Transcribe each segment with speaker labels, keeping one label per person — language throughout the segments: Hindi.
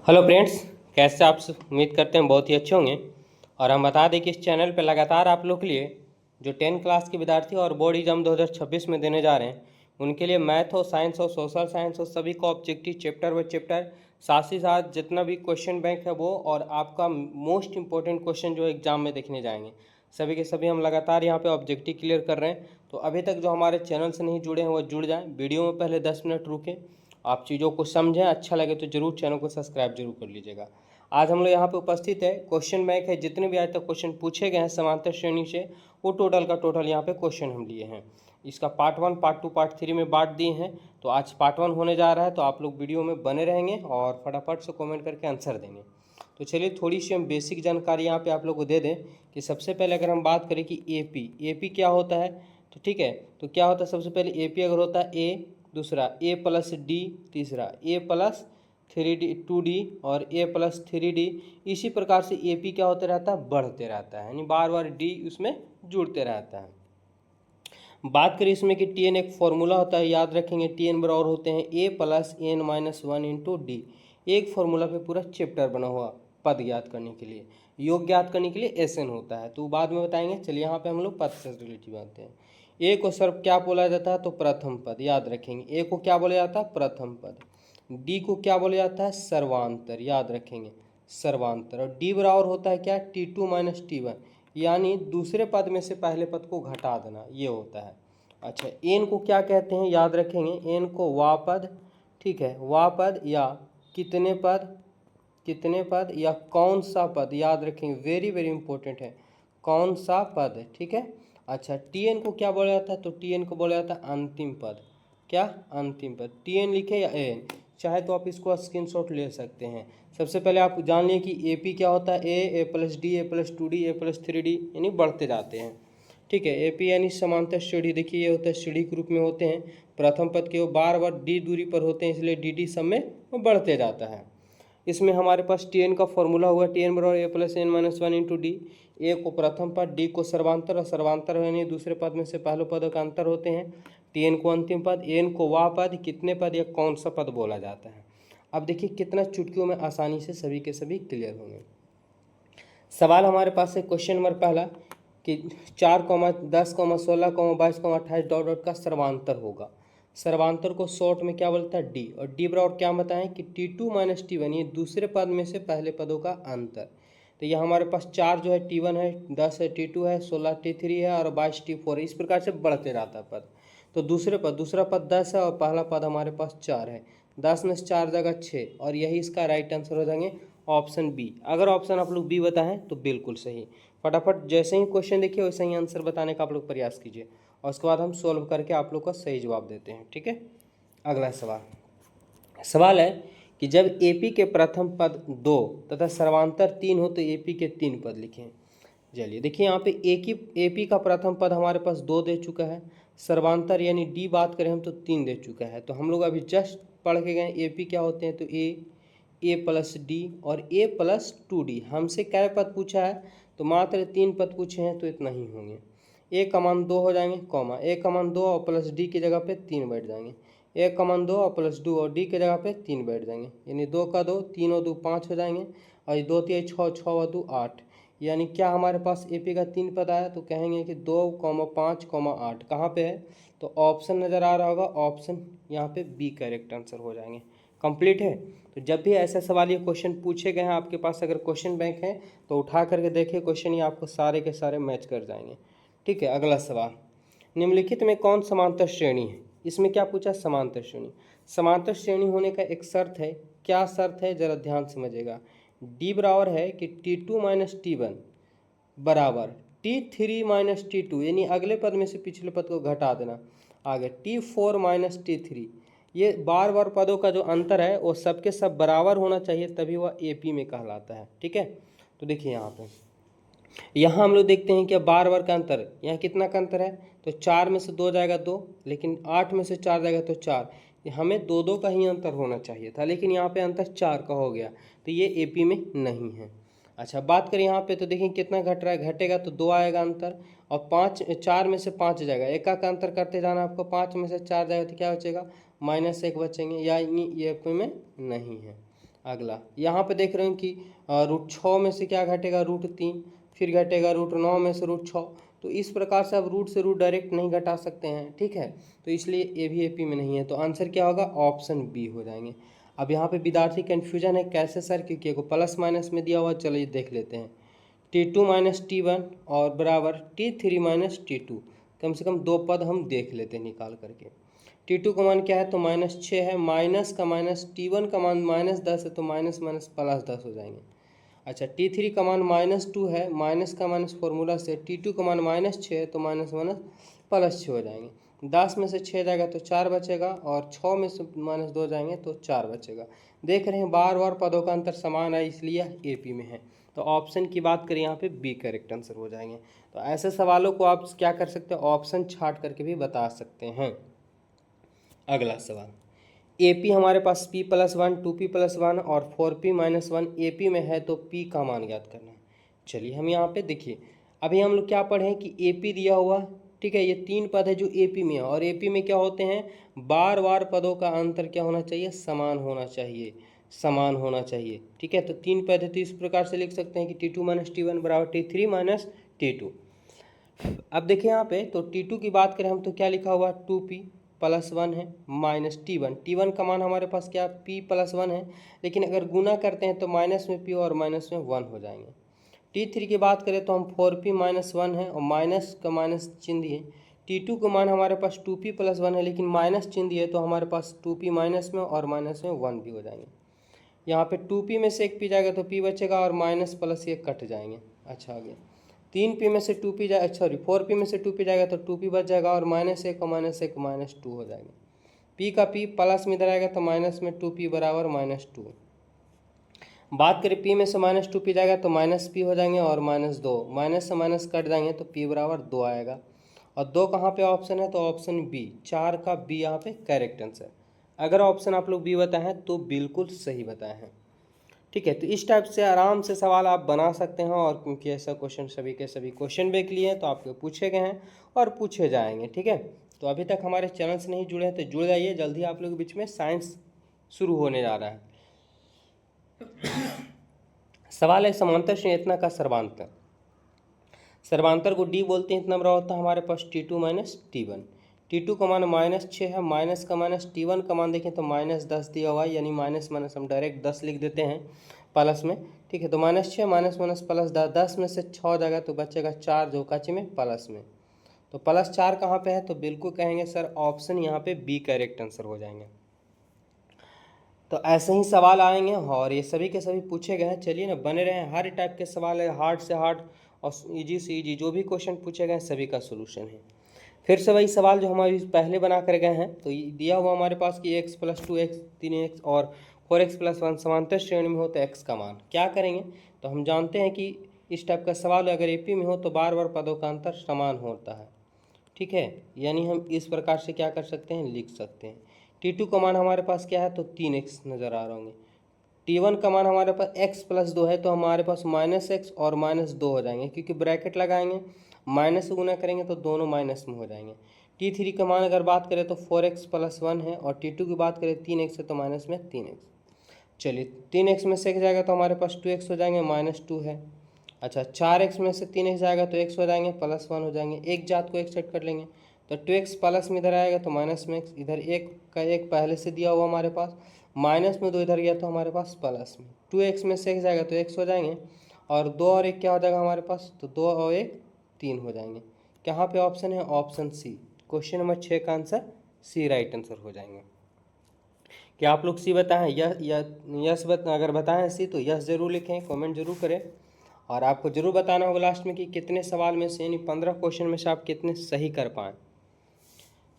Speaker 1: हेलो फ्रेंड्स, कैसे आप सब? उम्मीद करते हैं बहुत ही अच्छे होंगे। और हम बता दें कि इस चैनल पर लगातार आप लोग के लिए जो 10 क्लास के विद्यार्थी और बोर्ड एग्जाम 2026 में देने जा रहे हैं उनके लिए मैथ हो, साइंस हो, सोशल साइंस हो, सभी को ऑब्जेक्टिव चैप्टर बाय चैप्टर, साथ ही साथ जितना भी क्वेश्चन बैंक है वो और आपका मोस्ट इंपॉर्टेंट क्वेश्चन जो एग्जाम में देखने जाएंगे, सभी के सभी हम लगातार यहाँ पे ऑब्जेक्टिव क्लियर कर रहे हैं। तो अभी तक जो हमारे चैनल से नहीं जुड़े हैं वो जुड़ जाएं। वीडियो में पहले 10 मिनट रुकें, आप चीज़ों को समझें, अच्छा लगे तो जरूर चैनल को सब्सक्राइब जरूर कर लीजिएगा। आज हम लोग यहाँ पे उपस्थित है, क्वेश्चन बैंक है, जितने भी आज तक क्वेश्चन पूछे गए हैं समांतर श्रेणी से वो टोटल का टोटल यहाँ पे क्वेश्चन हम लिए हैं। इसका पार्ट 1, पार्ट 2, पार्ट 3 में बांट दिए हैं। तो आज पार्ट 1 होने जा रहा है, तो आप लोग वीडियो में बने रहेंगे और फटाफट से कॉमेंट करके आंसर देंगे। तो चलिए थोड़ी सी हम बेसिक जानकारी यहाँ पे आप लोग को दे दें कि सबसे पहले अगर हम बात करें कि एपी क्या होता है, तो ठीक है, तो क्या होता है सबसे पहले एपी अगर होता है ए, दूसरा ए प्लस डी, तीसरा ए प्लस 3D 2D और ए प्लस 3D। इसी प्रकार से एपी क्या होते रहता है, बढ़ते रहता है, यानी बार बार डी उसमें जुड़ते रहता है। बात करें इसमें कि टी एन एक फॉर्मूला होता है, याद रखेंगे टी एन बराबर होते हैं A plus N minus 1 into D. एक फार्मूला पे पूरा चैप्टर बना हुआ पद ज्ञात करने के लिए, योग ज्ञात करने के लिए एस एन होता है, तो बाद में बताएंगे। चलिए यहाँ पे हम लोग पद से रिलेटिव आते हैं। ए को सर क्या बोला जाता है, तो प्रथम पद, याद रखेंगे ए को क्या बोला जाता है, प्रथम पद। डी को क्या बोला जाता है, सर्वांतर, याद रखेंगे सर्वांतर। और डी बराबर होता है क्या, T2 माइनस T1, यानी दूसरे पद में से पहले पद को घटा देना, ये होता है। अच्छा, एन को क्या कहते हैं, याद रखेंगे एन को वा पद, ठीक है, वा पद या कितने पद, कितने पद या कौन सा पद, याद रखेंगे वेरी वेरी इंपॉर्टेंट है, कौन सा पद, ठीक है। अच्छा, टी एन को क्या बोला जाता है, तो टी एन को बोला जाता है अंतिम पद, क्या, अंतिम पद। टी एन लिखे या एन, चाहे तो आप इसको स्क्रीनशॉट ले सकते हैं। सबसे पहले आप जान लिए कि ए पी क्या होता है, ए प्लस डी, ए प्लस 2D, ए प्लस 3D, यानी बढ़ते जाते हैं, ठीक है। ए पी यानी समांतर श्रेणी, देखिए ये होता है श्रेणी के रूप में होते हैं, प्रथम पद के वो बार बार डी दूरी पर होते हैं, इसलिए डी डी सब में वो बढ़ते जाता है। इसमें हमारे पास टी एन का फॉर्मूला हुआ, टी एन बराबर A plus N minus 1 into D. A को प्रथम पद, डी को सर्वांतर, और सर्वांतर यानी दूसरे पद में से पहले पदों का अंतर होते हैं। टी एन को अंतिम पद, एन को वाह पद, कितने पद या कौन सा पद बोला जाता है। अब देखिए कितना चुटकियों में आसानी से सभी के सभी क्लियर होंगे। सवाल हमारे पास है क्वेश्चन नंबर पहला कि 4,10,16,22,28 डॉट डॉट का सर्वांतर होगा। सर्वांतर को शॉर्ट में क्या बोलता है, डी, और डी बराबर क्या बताएं कि T2 माइनस T1, ये दूसरे पद में से पहले पदों का अंतर। तो ये हमारे पास 4 जो है T1 है, 10 है T2 है, 16 T3 है और 22 T4 है, इस प्रकार से बढ़ते रहता है पद। तो दूसरा पद 10 है और पहला पद हमारे पास 4 है, 10 में से 4 जगह 6, और यही इसका राइट आंसर हो जाएंगे ऑप्शन बी। अगर ऑप्शन आप लोग बी बताएं तो बिल्कुल सही। फटाफट जैसे ही क्वेश्चन देखिए वैसे ही आंसर बताने का आप लोग प्रयास कीजिए, और उसके बाद हम सॉल्व करके आप लोग का सही जवाब देते हैं, ठीक है। अगला सवाल है कि जब एपी के प्रथम पद 2 तथा सर्वांतर 3 हो तो एपी के 3 पद लिखें। चलिए देखिए यहाँ पे एपी का प्रथम पद हमारे पास 2 दे चुका है, सर्वांतर यानी डी बात करें हम तो 3 दे चुका है। तो हम लोग अभी जस्ट पढ़ के गए एपी क्या होते हैं, तो ए प्लस डी और ए प्लस 2D। हमसे क्या पद पूछा है, तो मात्र 3 पद पूछे हैं, तो इतना ही होंगे। ए का मान 2 हो जाएंगे, कॉमा ए का मान 2 और प्लस डी की जगह पे 3 बैठ जाएंगे। ए का मान 2 और प्लस 2 और डी की जगह पे 3 बैठ जाएंगे, यानी 2 का 2, 3 और 2 5 हो जाएंगे, और 2 3 6, 6 और 2 8, यानी क्या हमारे पास एपी का 3 पद आया। तो कहेंगे कि 2, 5, 8 कहाँ पे है, तो ऑप्शन नज़र आ रहा होगा, ऑप्शन यहाँ पे बी करेक्ट आंसर हो जाएंगे। कंप्लीट है। तो जब भी ऐसा सवाल ये क्वेश्चन पूछे गए हैं आपके पास, अगर क्वेश्चन बैंक है तो उठा करके देखिए, क्वेश्चन ये आपको सारे के सारे मैच कर जाएंगे, ठीक है। अगला सवाल, निम्नलिखित में कौन समांतर श्रेणी है। इसमें क्या पूछा, समांतर श्रेणी। समांतर श्रेणी होने का एक शर्त है, क्या शर्त है जरा ध्यान समझिएगा। डी बराबर है कि T2 माइनस T1 बराबर T3 माइनस T2, यानी अगले पद में से पिछले पद को घटा देना, आगे T4 माइनस T3। ये बार बार पदों का जो अंतर है वो सबके सब बराबर होना चाहिए, तभी वह एपी में कहलाता है, ठीक है। तो देखिए यहाँ हम लोग देखते हैं कि बार बार का अंतर, यहाँ कितना का अंतर है, तो 4 में से 2 जाएगा 2, लेकिन 8 में से 4 जाएगा तो 4, हमें 2 2 का ही अंतर होना चाहिए था, लेकिन यहाँ पे अंतर 4 का हो गया, तो ये एपी में नहीं है। अच्छा, बात करें यहाँ पे तो देखिए कितना घट रहा है, घटेगा तो 2 आएगा अंतर, और 4 में से 5 जाएगा, एक का अंतर करते जाना आपको, 5 में से 4 जाएगा तो क्या बचेगा, -1 बचेंगे, यानी ये एपी में नहीं है। अगला यहाँ पे देख रहे हैं कि √6 में से क्या घटेगा, √3, फिर घटेगा √9 में से √6। तो इस प्रकार से आप रूट से रूट डायरेक्ट नहीं घटा सकते हैं, ठीक है। तो इसलिए ये भी एपी में नहीं है, तो आंसर क्या होगा, ऑप्शन बी हो जाएंगे। अब यहाँ पे विद्यार्थी कन्फ्यूजन है, कैसे सर, क्योंकि एगो प्लस माइनस में दिया हुआ, चलिए देख लेते हैं। T2 माइनस T1 और बराबर T3 माइनस T2, कम से कम दो पद हम देख लेते हैं निकाल करके। T2 का मान क्या है, तो -6 है, माइनस का माइनस, T1 का मान -10 है, तो माइनस माइनस प्लस 10 हो जाएंगे। अच्छा, T3 का मान -2 है, माइनस का माइनस फॉर्मूला से, T2 का मान -6 है, तो माइनस माइनस प्लस 6 हो जाएंगे। 10 में से 6 जाएगा तो 4 बचेगा, और 6 में से -2 जाएंगे तो 4 बचेगा। देख रहे हैं बार बार पदों का अंतर समान है, इसलिए एपी में है। तो ऑप्शन की बात करें यहाँ पे बी करेक्ट आंसर हो जाएंगे। तो ऐसे सवालों को आप क्या कर सकते हैं, ऑप्शन छाट करके भी बता सकते हैं। अगला सवाल, AP हमारे पास P+1, 2P+1 और 4P-1 AP में है, तो P का मान ज्ञात करना है। चलिए हम यहाँ पे देखिए, अभी हम लोग क्या पढ़े हैं कि AP दिया हुआ, ठीक है, ये 3 पद है जो AP में है, और AP में क्या होते हैं, बार बार पदों का अंतर क्या होना चाहिए, समान होना चाहिए, समान होना चाहिए, ठीक है। तो 3 पद है, तो इस प्रकार से लिख सकते हैं कि T2 - T1 बराबर T3 - T2। अब देखिए यहाँ पे, तो T2 की बात करें हम, तो क्या लिखा हुआ, 2P+1 है माइनस T1 का मान हमारे पास क्या, P+1 है, लेकिन अगर गुना करते हैं तो माइनस में P और माइनस में 1 हो जाएंगे। T3 की बात करें तो हम 4P-1 है, और माइनस का माइनस चिन्ह दिए। T2 का मान हमारे पास 2P+1 है, लेकिन माइनस चिन्ह दिए, तो हमारे पास 2P माइनस में और माइनस में 1 भी हो जाएंगे। यहाँ पे 2P में से एक P जाएगा तो P बचेगा, और माइनस प्लस ये कट जाएंगे। अच्छा, आगे 3P में से 2P जाए, सॉरी 4P में से 2P जाएगा तो 2P बच जाएगा, और -1 और -1 -2 हो जाएगा। P का P प्लस में इधर आएगा तो माइनस में 2P बराबर -2। बात करें P में से -2P जाएगा तो -P हो जाएंगे, और -2, माइनस से माइनस कट जाएंगे तो P बराबर 2 आएगा। और 2 कहाँ पे ऑप्शन है, तो ऑप्शन बी, 4 का बी यहाँ पे करेक्ट आंसर। अगर ऑप्शन आप लोग बी बताए हैं तो बिल्कुल सही बताए हैं, ठीक है। तो इस टाइप से आराम से सवाल आप बना सकते हैं, और क्योंकि ऐसा क्वेश्चन सभी के सभी क्वेश्चन बैंक लिए हैं, तो आपके पूछे गए हैं और पूछे जाएंगे, ठीक है। तो अभी तक हमारे चैनल से नहीं जुड़े हैं तो जुड़ जाइए, जल्दी आप लोग के बीच में साइंस शुरू होने जा रहा है। सवाल है, समांतर संरचना का सर्वांतर, सर्वांतर को डी बोलते हैं, इतना बड़ा होता है हमारे पास T2 - T1। T2 का मान -6 है, माइनस का माइनस, T1 का मान देखें तो -10 दिया हुआ है, यानी माइनस माइनस हम डायरेक्ट 10 लिख देते हैं प्लस में, ठीक है। तो -6 माइनस माइनस प्लस 10, 10 में से 6 जाएगा तो बचेगा 4 जो काची में प्लस में, तो +4 कहाँ पे है, तो बिल्कुल कहेंगे सर ऑप्शन यहाँ पे बी करेक्ट आंसर हो जाएंगे। तो ऐसे ही सवाल आएंगे, और ये सभी के सभी पूछे गए हैं। चलिए ना, बने रहे, हर टाइप के सवाल है, हार्ड से हार्ड और इजी से इजी, जो भी क्वेश्चन पूछे गए हैं सभी का सोल्यूशन है। फिर से वही सवाल जो हमारे पहले बना कर गए हैं, तो ये दिया हुआ हमारे पास कि x + 2x 3x और 4x + 1 समांतर श्रेणी में हो तो x का मान क्या करेंगे। तो हम जानते हैं कि इस टाइप का सवाल अगर एपी में हो तो बार बार पदों का अंतर समान होता है, ठीक है। यानी हम इस प्रकार से क्या कर सकते हैं, लिख सकते हैं। T2 का मान हमारे पास क्या है, तो 3x नज़र आ रहे होंगे। T1 का मान हमारे पास x + 2 है, तो हमारे पास -x और -2 हो जाएंगे, क्योंकि ब्रैकेट लगाएंगे, माइनस से गुना करेंगे तो दोनों माइनस में हो जाएंगे। T3 का मान अगर बात करें तो 4x + 1 है, और T2 की बात करें 3x है, तो माइनस में 3x। चलिए 3x में से 1 जाएगा तो हमारे पास 2x हो जाएंगे, -2 है। अच्छा, 4x में से 3x जाएगा तो x हो जाएंगे, +1 हो जाएंगे। एक जात को एक सेट कर लेंगे, तो 2x प्लस में इधर आएगा तो माइनस में x, इधर एक का एक पहले से दिया हुआ हमारे पास, माइनस में 2 इधर गया तो हमारे पास प्लस में। 2x में से x जाएगा तो x हो जाएंगे, और 2 और 1 क्या हो जाएगा हमारे पास, तो 2 और 1 3 हो जाएंगे। कहाँ पे ऑप्शन है, ऑप्शन सी, क्वेश्चन नंबर 6 का आंसर सी राइट आंसर हो जाएंगे। क्या आप लोग सी बताएं, यस अगर बताएं सी तो यस जरूर लिखें, कमेंट जरूर करें, और आपको जरूर बताना होगा लास्ट में कि कितने सवाल में से, यानी 15 क्वेश्चन में से आप कितने सही कर पाएँ।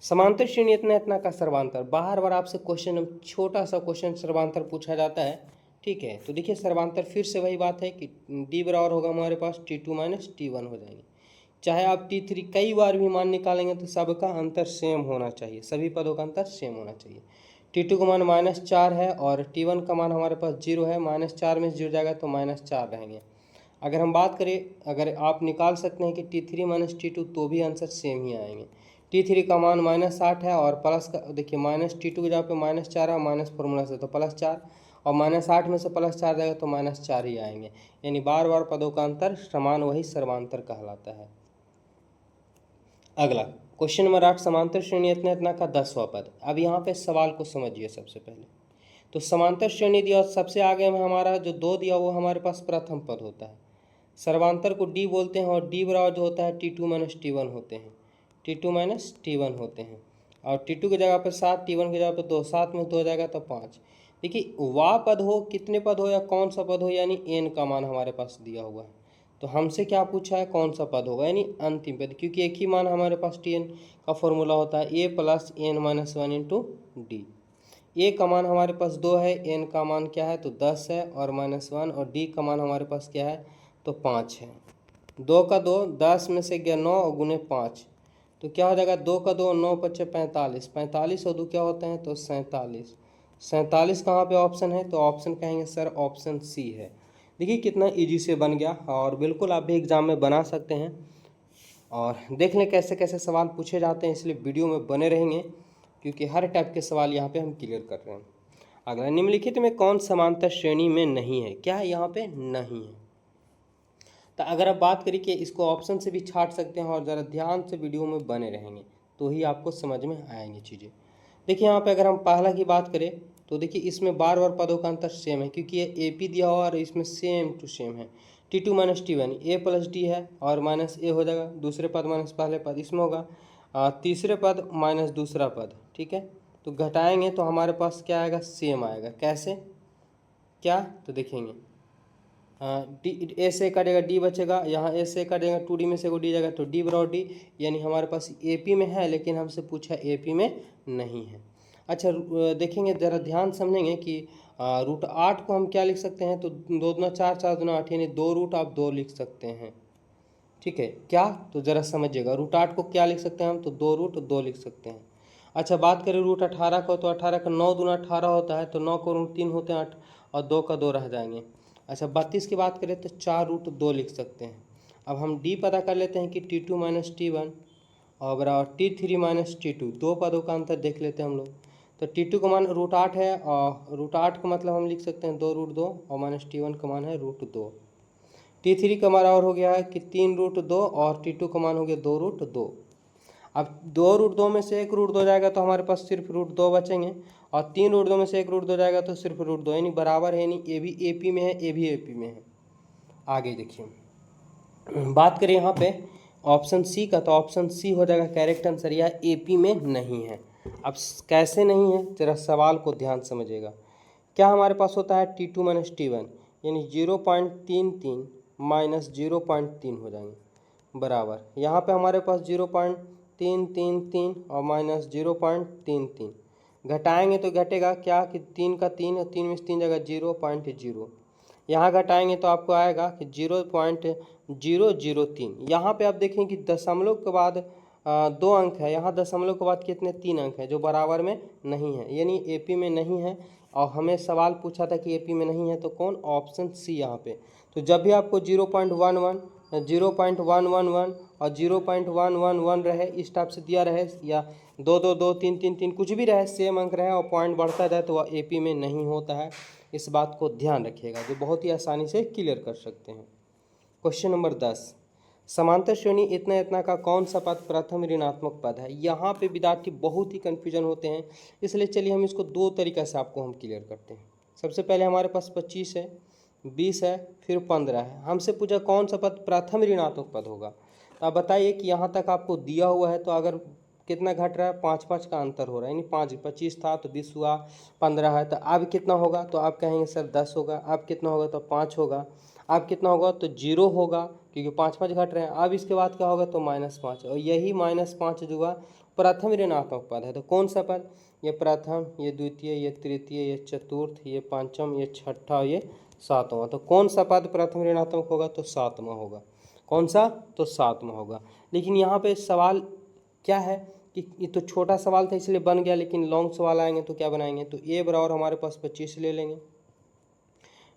Speaker 1: समांतर श्रेणी इतना का सर्वांतर, बार बार आपसे क्वेश्चन, छोटा सा क्वेश्चन सर्वांतर पूछा जाता है, ठीक है। तो देखिए सर्वांतर फिर से वही बात है कि डी बराबर होगा हमारे पास T2 - T1 हो जाएंगे। चाहे आप T3 कई बार भी मान निकालेंगे तो सबका अंतर सेम होना चाहिए, सभी पदों का अंतर सेम होना चाहिए। T2 का मान -4 है, और T1 का मान हमारे पास 0 है, -4 में 0 जाएगा तो -4 रहेंगे। अगर हम बात करें, अगर आप निकाल सकते हैं कि T3 - T2 तो भी आंसर सेम ही आएंगे। T3 का मान -8 है, और प्लस का देखिए -T2 की जगह पे -4 है, माइनस फॉर्मूला से तो +4, और -8 में से +4 जाएगा तो -4 ही आएंगे, यानी बार बार पदों का अंतर समान, वही सर्वांतर कहलाता है। अगला क्वेश्चन नंबर 8, समांतर श्रेणी इतना इतना का 10वां पद। अब यहाँ पे सवाल को समझिए। सबसे पहले तो समांतर श्रेणी दिया और सबसे आगे में हमारा जो 2 दिया वो हमारे पास प्रथम पद होता है। सर्वांतर को डी बोलते हैं और डी बराबर जो होता है T2 - T1 होते हैं, T2 - T1 होते हैं। और T2 की जगह पर 7, T1 की जगह पर 2, 7 में 2 हो जाएगा तो 5। देखिए वह पद हो, कितने पद हो या कौन सा पद हो, यानी n का मान हमारे पास दिया हुआ है। तो हमसे क्या पूछा है, कौन सा पद होगा, यानी अंतिम पद, क्योंकि एक ही मान हमारे पास Tn का फॉर्मूला होता है a + n - 1 × d। a का मान हमारे पास 2 है, n का मान क्या है तो 10 है और -1, और d का मान हमारे पास क्या है तो 5 है। 2 का 2, 10 में से गया 9 और गुने 5, तो क्या हो जाएगा 2 का 2, 9 × 5 = 45, 45 और 2 क्या होते हैं तो 47। 47 कहाँ पे ऑप्शन है, तो ऑप्शन कहेंगे सर ऑप्शन सी है। देखिए कितना इजी से बन गया, और बिल्कुल आप भी एग्जाम में बना सकते हैं। और देख लें कैसे कैसे सवाल पूछे जाते हैं, इसलिए वीडियो में बने रहेंगे, क्योंकि हर टाइप के सवाल यहाँ पे हम क्लियर कर रहे हैं। अगला, निम्नलिखित में कौन समांतर श्रेणी में नहीं है, क्या है यहाँ पे नहीं है। तो अगर आप बात करें कि इसको ऑप्शन से भी छाट सकते हैं, और ज़रा ध्यान से वीडियो में बने रहेंगे तो ही आपको समझ में आएंगी चीज़ें। देखिए यहाँ पे अगर हम पहला की बात करें तो देखिए इसमें बार बार पदों का अंतर सेम है, क्योंकि ये AP दिया हुआ और इसमें सेम टू सेम है। T2 - T1, a + d है और -a हो जाएगा, दूसरे पद माइनस पहले पद इसमें होगा, तीसरे पद माइनस दूसरा पद, ठीक है। तो घटाएंगे तो हमारे पास क्या आएगा, सेम आएगा। कैसे, क्या, तो देखेंगे डी, ए से कटेगा डी बचेगा, यहाँ ए से कटेगा 2d में से को डी जाएगा तो डी बराबर डी, यानी हमारे पास AP में है, लेकिन हमसे पूछा AP में नहीं है। अच्छा देखेंगे, ज़रा ध्यान समझेंगे कि √8 को हम क्या लिख सकते हैं, तो 2 दूना 4, 4 दूना 8, यानी 2 रूट आप 2 लिख सकते हैं, ठीक है। क्या, तो ज़रा समझिएगा, √8 को क्या लिख सकते हैं हम, तो 2 रूट 2 लिख सकते हैं। अच्छा बात करें √18 को, तो 18 का 9 दूना 18 होता है, तो 9 को √3 3 होते हैं 8, और 2 का 2 रह जाएंगे। अच्छा 32 की बात करें तो 4 √2 लिख सकते हैं। अब हम डी पता कर लेते हैं कि T2 - T1 और बराबर T3 - T2, 2 पदों का अंतर देख लेते हैं हम लोग। तो T2 का मान √8 है, और √8 का मतलब हम लिख सकते हैं 2 √2, और -T1 का मान है √2। T3 का मान और हो गया है कि 3 √2, और T2 का मान हो गया 2 √2। अब 2 √2 में से 1 √2 जाएगा तो हमारे पास सिर्फ √2 बचेंगे, और 3 √2 में से 1 √2 जाएगा तो सिर्फ √2, यानी बराबर है, यानी ए भी AP में है, ए भी AP में है। आगे देखिए बात करें यहाँ पे ऑप्शन सी का, तो ऑप्शन सी हो जाएगा करेक्ट आंसर, यह AP में नहीं है। अब कैसे नहीं है, जरा सवाल को ध्यान समझिएगा। क्या हमारे पास होता है T2 - T1, यानी 0.33 - 0.3 हो जाएंगे, बराबर यहाँ पे हमारे पास 0.333 और -0.33, घटाएंगे तो घटेगा क्या कि 3 का 3 और 3 में से 3 जगह 0.0, यहाँ घटाएंगे तो आपको आएगा कि 0.003। यहाँ पे आप देखें कि दशमलव के बाद 2 अंक है, यहाँ दशमलव के बाद कितने 3 अंक है, जो बराबर में नहीं है, यानी AP में नहीं है। और हमें सवाल पूछा था कि AP में नहीं है, तो कौन, ऑप्शन सी यहाँ पे। तो जब भी आपको 0.11, 0.111 और 0.111 रहे, इस टाइप से दिया रहे, या 2 2 2 3 3 3 कुछ भी रहे, सेम अंक रहे और पॉइंट बढ़ता जाए, तो वह AP में नहीं होता है। इस बात को ध्यान रखिएगा, जो बहुत ही आसानी से क्लियर कर सकते हैं। क्वेश्चन नंबर 10, समांतर श्रेणी इतना इतना का कौन सा पद प्रथम ऋणात्मक पद है। यहाँ पे विद्यार्थी बहुत ही कन्फ्यूजन होते हैं, इसलिए चलिए हम इसको 2 तरीक़ा से आपको हम क्लियर करते हैं। सबसे पहले हमारे पास 25 है, 20 है, फिर 15 है। हमसे पूछा कौन सा पद प्रथम ऋणात्मक पद होगा। तो आप बताइए कि यहाँ तक आपको दिया हुआ है, तो अगर कितना घट रहा है, 5 5 का अंतर हो रहा है, यानी 5, 25 था तो 20 हुआ, 15 है, तो अब कितना होगा, तो आप कहेंगे सर 10 होगा। अब कितना होगा, तो 5 होगा। अब कितना होगा, तो 0 होगा, क्योंकि 5 5 घट रहे हैं। अब इसके बाद क्या होगा, तो -5, और यही -5 जो हुआ प्रथम ऋणात्मक पद है। तो कौन सा पद, ये प्रथम, ये द्वितीय, ये तृतीय, ये चतुर्थ, ये पंचम, ये छठा, ये सातवां। तो कौन सा पद प्रथम ऋणात्मक होगा, तो सातवां होगा। कौन सा, तो सातवां होगा। लेकिन यहाँ पे सवाल क्या है कि ये तो छोटा सवाल था इसलिए बन गया, लेकिन लॉन्ग सवाल आएंगे तो क्या बनाएंगे, तो A बराबर हमारे पास 25 ले लेंगे।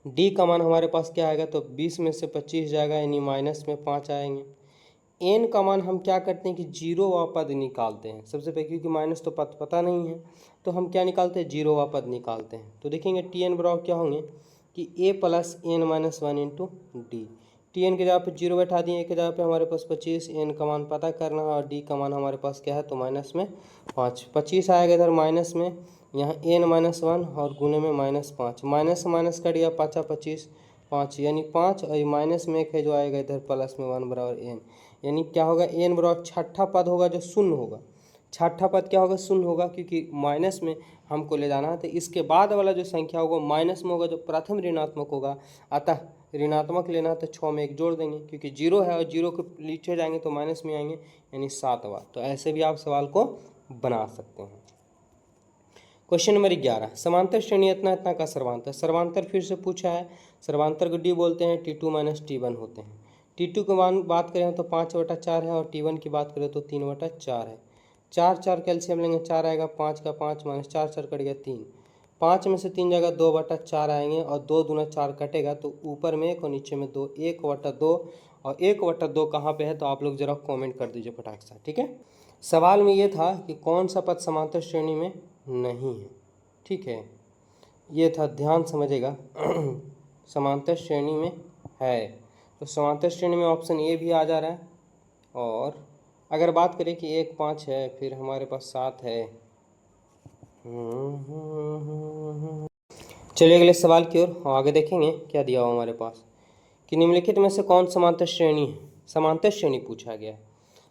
Speaker 1: D का मान हमारे पास क्या आएगा, तो 20 में से 25 जाएगा, यानी माइनस में 5 आएंगे। एन का मान हम क्या करते हैं कि जीरोवा पद निकालते हैं सबसे पहले, क्योंकि माइनस तो पद पता नहीं है, तो हम क्या निकालते हैं, जीरोवा पद निकालते हैं। तो देखेंगे टी एन बराबर क्या होंगे कि A plus N minus one into D. T N की जगह पे जीरो बैठा दिए, ए की जगह पे हमारे पास 25, एन का मान पता करना है और डी का मान हमारे पास क्या है, तो माइनस में 5, 25 आएगा इधर माइनस में, यहाँ एन माइनस वन और गुने में -5, माइनस से माइनस कट गया, 5 25 5 यानी 5, और माइनस में 1 है जो आएगा इधर प्लस में 1 बराबर एन, यानी क्या होगा, एन बराबर छठा पद होगा जो शून्य होगा। छठा पद क्या होगा, शून्य होगा, क्योंकि माइनस में हमको ले जाना है, तो इसके बाद वाला जो संख्या होगा माइनस में होगा, जो प्रथम ऋणात्मक होगा, अतः ऋणात्मक लेना है तो 6 में 1 जोड़ देंगे, क्योंकि जीरो है और जीरो के नीचे जाएंगे तो माइनस में आएंगे, यानी 7वां। तो ऐसे भी आप सवाल को बना सकते हैं। क्वेश्चन नंबर 11, समांतर श्रेणी इतना इतना का सर्वांतर। सर्वांतर फिर से पूछा है, सर्वांतर को डी बोलते हैं, T2 माइनस T1 होते हैं। T2 की बात करें तो 5/4 है और T1 की बात करें तो 3/4 है। 4 4 कैल्शियम लेंगे, 4 आएगा, 5 का 5 माइनस 4 4 कट गया 3, 5 में से 3 जाएगा 2/4 आएंगे, और 2 दूना 4 कटेगा, तो ऊपर में 1 और नीचे में 2, 1/2, और 1/2 कहाँ पे है, तो आप लोग जरा कमेंट कर दीजिए फटाक से, ठीक है। सवाल में ये था कि कौन सा पद समांतर श्रेणी में नहीं है, ठीक है, ये था, ध्यान समझेगा। समांतर श्रेणी में है, तो समांतर श्रेणी में ऑप्शन ए भी आ जा रहा है, और अगर बात करें कि 1 5 है, फिर हमारे पास 7 है। चलिए अगले सवाल की ओर आगे देखेंगे क्या दिया हुआ हमारे पास, कि निम्नलिखित में से कौन समांतर श्रेणी है, समांतर श्रेणी पूछा गया।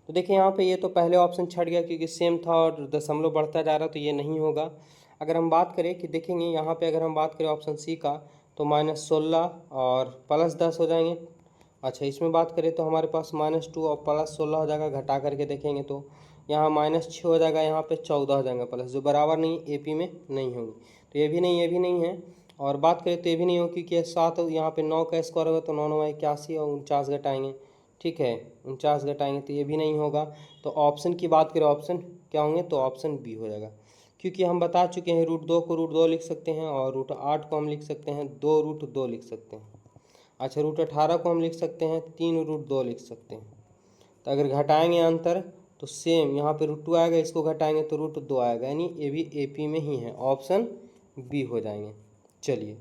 Speaker 1: तो देखिए यहाँ पे ये तो पहले ऑप्शन छट गया, क्योंकि सेम था और दशमलव बढ़ता जा रहा, तो ये नहीं होगा। अगर हम बात करें कि देखेंगे यहाँ पे, अगर हम बात करें ऑप्शन सी का, तो -16 और +10 हो जाएंगे। अच्छा, इसमें बात करें तो हमारे पास -2 और +16 हो जाएगा, घटा करके देखेंगे तो यहाँ -6 हो जाएगा, यहाँ पे 14 हो जाएगा प्लस, जो बराबर नहीं AP में नहीं होंगी, तो ये भी नहीं, ये भी नहीं है। और बात करें तो ये भी नहीं हो, क्योंकि 7 यहाँ पे 9 का स्क्वायर होगा, तो 9 9 81 और 49 घटाएंगे, ठीक है, 49 घटाएंगे, तो ये भी नहीं होगा। तो ऑप्शन की बात करें, ऑप्शन क्या होंगे, तो ऑप्शन बी हो जाएगा, क्योंकि हम बता चुके हैं √2 को √2 लिख सकते हैं, और √8 को हम लिख सकते हैं 2√2 लिख सकते हैं। अच्छा, √18 को हम लिख सकते हैं 3√2 लिख सकते हैं। तो अगर घटाएंगे अंतर तो सेम यहाँ पे √2 आएगा, इसको घटाएंगे तो √2 आएगा, यानी ये भी AP में ही है, ऑप्शन बी हो जाएंगे। चलिए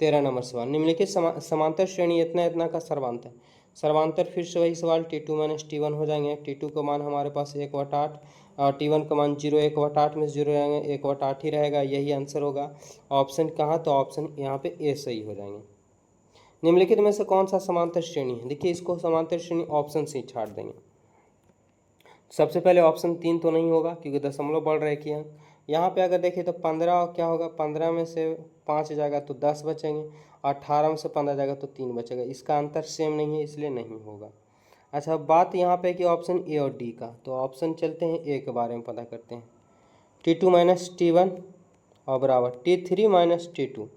Speaker 1: 13 नंबर सवाल, निम्नलिखित समांतर श्रेणी इतना इतना का सर्वांतर। सर्वांतर फिर से वही सवाल, T2 माइनस T1 हो जाएंगे। T2 का मान हमारे पास 1/8 और T1 का मान 0, 1/8 में 0 आएंगे, 1/8 ही रहेगा, यही आंसर होगा। ऑप्शन कहाँ, तो ऑप्शन यहाँ पे ए सही हो जाएंगे। निम्नलिखित में से कौन सा समांतर श्रेणी है, देखिए इसको समांतर श्रेणी ऑप्शन से छाट देंगे। सबसे पहले ऑप्शन 3 तो नहीं होगा, क्योंकि दशमलव बढ़ रहे कि यहाँ पे अगर देखिए तो 15 क्या होगा, 15 में से 5 जाएगा तो 10 बचेंगे, 18 में से 15 जाएगा तो 3 बचेगा, इसका अंतर सेम नहीं है, इसलिए नहीं होगा। अच्छा, बात यहाँ पे कि ऑप्शन ए और डी का, तो ऑप्शन चलते हैं ए के बारे में पता करते हैं। T2 माइनस T1 और बराबर T3 माइनस T2।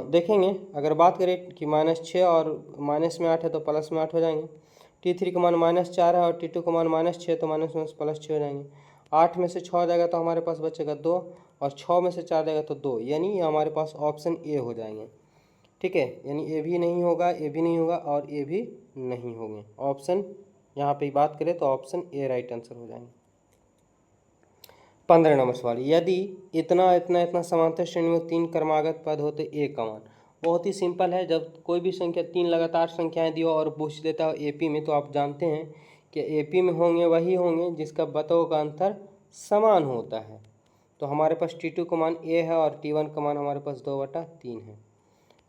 Speaker 1: देखेंगे अगर बात करें कि -6 और माइनस में 8 है तो प्लस में 8 हो जाएंगे। T3 का मान -4 है और T2 का मान -6, तो माइनस में +6 हो जाएंगे। 8 में से 6 जाएगा तो हमारे पास बचेगा 2, और 6 में से 4 जाएगा तो 2, यानी ये हमारे पास ऑप्शन ए हो जाएंगे, ठीक है, यानी ए भी नहीं होगा, ए भी नहीं होगा और ए भी नहीं होंगे। ऑप्शन यहाँ पे बात करें तो ऑप्शन ए राइट आंसर हो जाएंगे। 15 नंबर सवाल, यदि इतना इतना इतना समांतर श्रेणी में 3 क्रमागत पद हो तो ए का मान। बहुत ही सिंपल है, जब कोई भी संख्या 3 लगातार संख्याएं दी हो और पूछ देता हो AP में, तो आप जानते हैं कि AP में होंगे वही होंगे जिसका बतों का अंतर समान होता है। तो हमारे पास T2 का मान ए है और T1 का मान हमारे पास 2/3 है।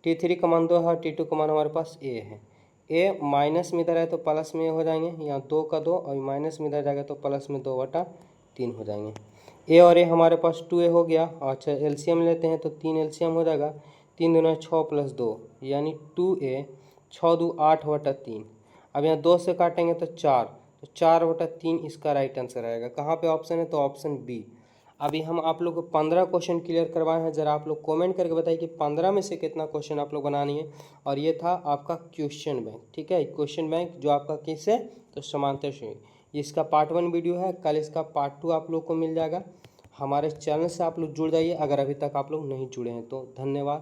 Speaker 1: T3 का मान 2 है और T2 का मान हमारे पास ए है। ए माइनस में इधर है तो प्लस में हो जाएंगे, यहाँ 2 का 2 और माइनस में इधर जाएगा तो प्लस में 2/3 हो जाएंगे। ए और ए हमारे पास 2a हो गया। अच्छा, एलसीएम लेते हैं तो 3 एलसीएम हो जाएगा, 3 दूना 6 + 2 यानी 2a, 6 2 8/3। अब यहाँ 2 से काटेंगे तो 4, तो 4/3 इसका राइट आंसर आएगा। कहाँ पे ऑप्शन है, तो ऑप्शन बी। अभी हम आप लोग को 15 क्वेश्चन क्लियर करवाए हैं, ज़रा आप लोग कमेंट करके बताइए कि 15 में से कितना क्वेश्चन आप लोग बनानी है। और ये था आपका क्वेश्चन बैंक, ठीक है, क्वेश्चन बैंक जो आपका किस है, तो समांतर श्रेणी। इसका पार्ट 1 वीडियो है, कल इसका पार्ट 2 आप लोग को मिल जाएगा। हमारे चैनल से आप लोग जुड़ जाइए अगर अभी तक आप लोग नहीं जुड़े हैं तो। धन्यवाद।